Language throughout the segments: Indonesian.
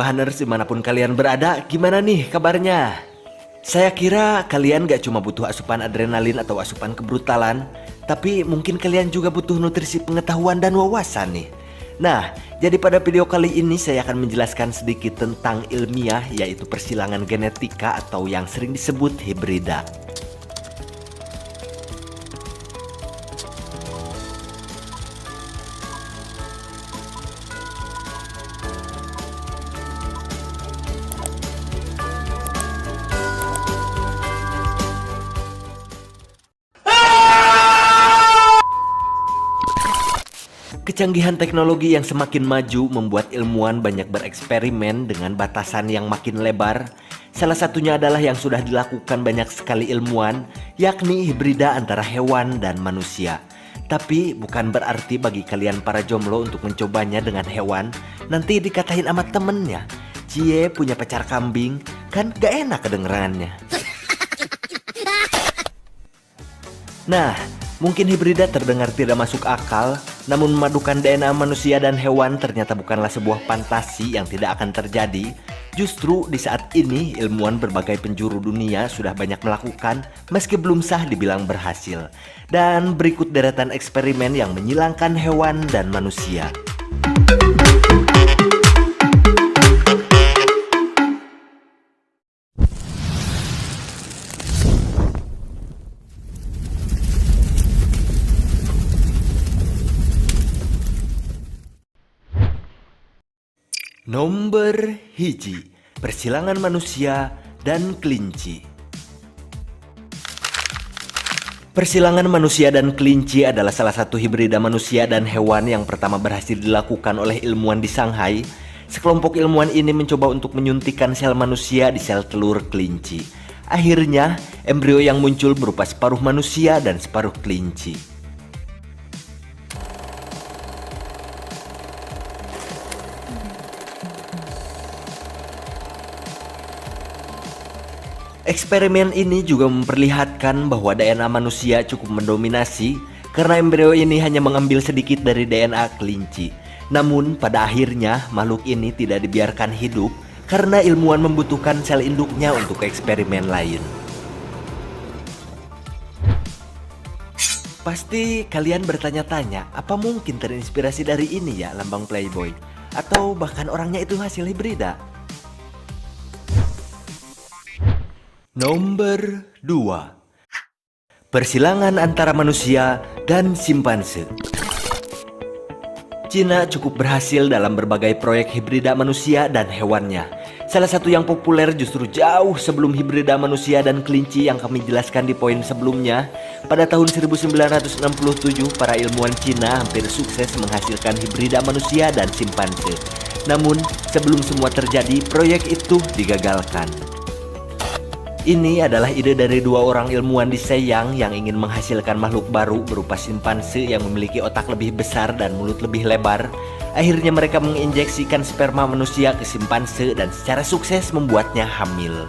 Bahaners dimanapun kalian berada, gimana nih kabarnya? Saya kira kalian gak cuma butuh asupan adrenalin atau asupan kebrutalan, tapi mungkin kalian juga butuh nutrisi pengetahuan dan wawasan nih. Nah, jadi pada video kali ini saya akan menjelaskan sedikit tentang ilmiah, yaitu persilangan genetika atau yang sering disebut hibrida. Kecanggihan teknologi yang semakin maju membuat ilmuwan banyak bereksperimen dengan batasan yang makin lebar. Salah satunya adalah yang sudah dilakukan banyak sekali ilmuwan, yakni hibrida antara hewan dan manusia. Tapi bukan berarti bagi kalian para jomblo untuk mencobanya dengan hewan, nanti dikatain sama temennya, "Cie punya pacar kambing," kan gak enak kedengerannya. Nah, mungkin hibrida terdengar tidak masuk akal, namun memadukan DNA manusia dan hewan ternyata bukanlah sebuah fantasi yang tidak akan terjadi. Justru di saat ini ilmuwan berbagai penjuru dunia sudah banyak melakukan meski belum sah dibilang berhasil. Dan berikut deretan eksperimen yang menyilangkan hewan dan manusia. Nomor hiji, persilangan manusia dan kelinci. Persilangan manusia dan kelinci adalah salah satu hibrida manusia dan hewan yang pertama berhasil dilakukan oleh ilmuwan di Shanghai. Sekelompok ilmuwan ini mencoba untuk menyuntikkan sel manusia di sel telur kelinci. Akhirnya, embrio yang muncul berupa separuh manusia dan separuh kelinci. Eksperimen ini juga memperlihatkan bahwa DNA manusia cukup mendominasi karena embrio ini hanya mengambil sedikit dari DNA kelinci. Namun pada akhirnya makhluk ini tidak dibiarkan hidup karena ilmuwan membutuhkan sel induknya untuk eksperimen lain. Pasti kalian bertanya-tanya, apa mungkin terinspirasi dari ini ya lambang Playboy? Atau bahkan orangnya itu hasil hibrida? Nomor 2, persilangan antara manusia dan simpanse. Cina cukup berhasil dalam berbagai proyek hibrida manusia dan hewannya. Salah satu yang populer justru jauh sebelum hibrida manusia dan kelinci yang kami jelaskan di poin sebelumnya. Pada tahun 1967, para ilmuwan Cina hampir sukses menghasilkan hibrida manusia dan simpanse. Namun, sebelum semua terjadi, proyek itu digagalkan. Ini adalah ide dari dua orang ilmuwan di Shenyang yang ingin menghasilkan makhluk baru berupa simpanse yang memiliki otak lebih besar dan mulut lebih lebar. Akhirnya mereka menginjeksikan sperma manusia ke simpanse dan secara sukses membuatnya hamil.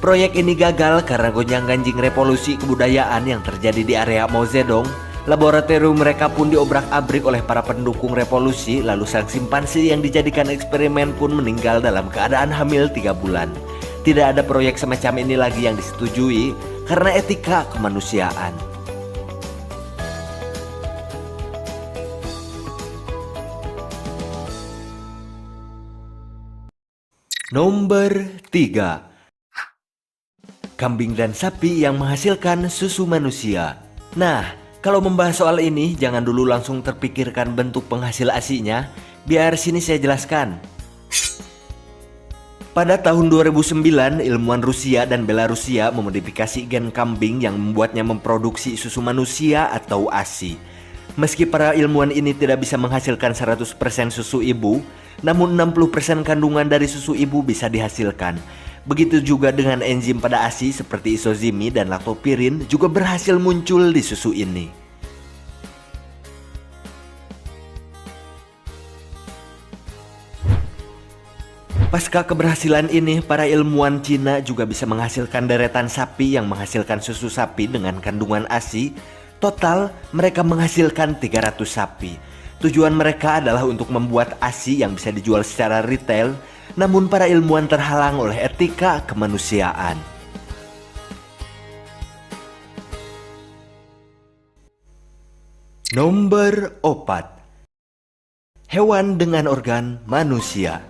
Proyek ini gagal karena gonjang-ganjing revolusi kebudayaan yang terjadi di area Mao Zedong. Laboratorium mereka pun diobrak-abrik oleh para pendukung revolusi, lalu sang simpanse yang dijadikan eksperimen pun meninggal dalam keadaan hamil 3 bulan. Tidak ada proyek semacam ini lagi yang disetujui karena etika kemanusiaan. Nomor 3, kambing dan sapi yang menghasilkan susu manusia. Nah, kalau membahas soal ini, jangan dulu langsung terpikirkan bentuk penghasil ASI-nya, biar sini saya jelaskan. Pada tahun 2009, ilmuwan Rusia dan Belarusia memodifikasi gen kambing yang membuatnya memproduksi susu manusia atau ASI. Meski para ilmuwan ini tidak bisa menghasilkan 100% susu ibu, namun 60% kandungan dari susu ibu bisa dihasilkan. Begitu juga dengan enzim pada ASI seperti isozimi dan laktopirin juga berhasil muncul di susu ini. Pasca keberhasilan ini, para ilmuwan Cina juga bisa menghasilkan deretan sapi yang menghasilkan susu sapi dengan kandungan ASI. Total, mereka menghasilkan 300 sapi. Tujuan mereka adalah untuk membuat ASI yang bisa dijual secara retail, namun para ilmuwan terhalang oleh etika kemanusiaan. Nomor 4. Hewan dengan organ manusia.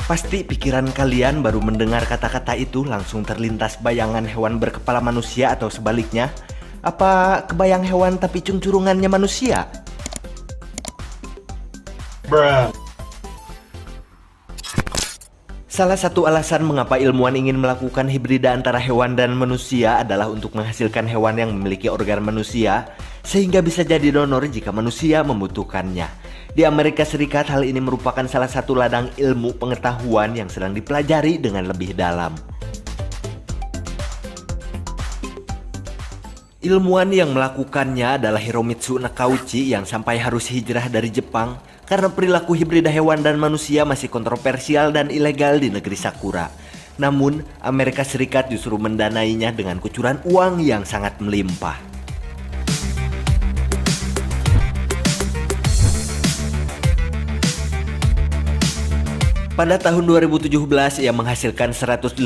Pasti pikiran kalian baru mendengar kata-kata itu langsung terlintas bayangan hewan berkepala manusia atau sebaliknya. Apa kebayang hewan tapi cungcurungannya manusia? Bruh. Salah satu alasan mengapa ilmuwan ingin melakukan hibrida antara hewan dan manusia adalah untuk menghasilkan hewan yang memiliki organ manusia sehingga bisa jadi donor jika manusia membutuhkannya. Di Amerika Serikat, hal ini merupakan salah satu ladang ilmu pengetahuan yang sedang dipelajari dengan lebih dalam. Ilmuwan yang melakukannya adalah Hiromitsu Nakauchi yang sampai harus hijrah dari Jepang karena perilaku hibrida hewan dan manusia masih kontroversial dan ilegal di negeri Sakura. Namun, Amerika Serikat justru mendanainya dengan kucuran uang yang sangat melimpah. Pada tahun 2017, ia menghasilkan 186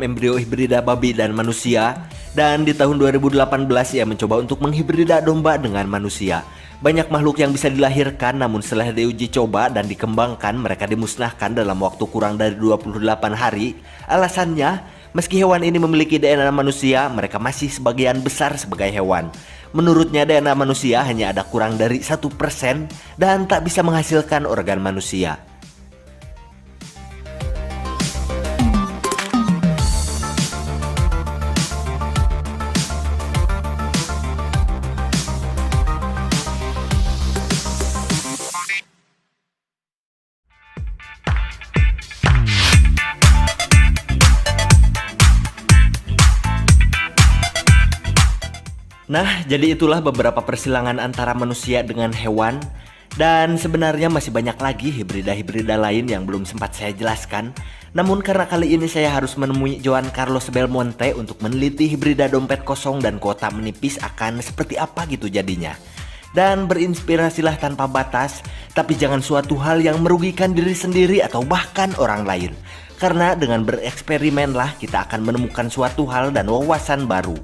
embrio hibrida babi dan manusia, dan di tahun 2018 ia mencoba untuk menghibrida domba dengan manusia. Banyak makhluk yang bisa dilahirkan, namun setelah diuji coba dan dikembangkan, mereka dimusnahkan dalam waktu kurang dari 28 hari. Alasannya, meski hewan ini memiliki DNA manusia, mereka masih sebagian besar sebagai hewan. Menurutnya, DNA manusia hanya ada kurang dari 1% dan tak bisa menghasilkan organ manusia. Nah, jadi itulah beberapa persilangan antara manusia dengan hewan. Dan sebenarnya masih banyak lagi hibrida-hibrida lain yang belum sempat saya jelaskan. Namun karena kali ini saya harus menemui Joan Carlos Belmonte untuk meneliti hibrida dompet kosong dan kuota menipis akan seperti apa gitu jadinya. Dan berinspirasilah tanpa batas, tapi jangan suatu hal yang merugikan diri sendiri atau bahkan orang lain. Karena dengan bereksperimenlah kita akan menemukan suatu hal dan wawasan baru.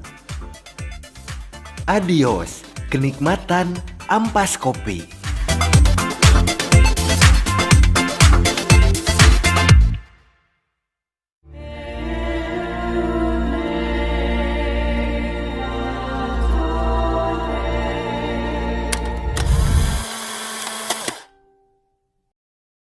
Adios, kenikmatan ampas kopi.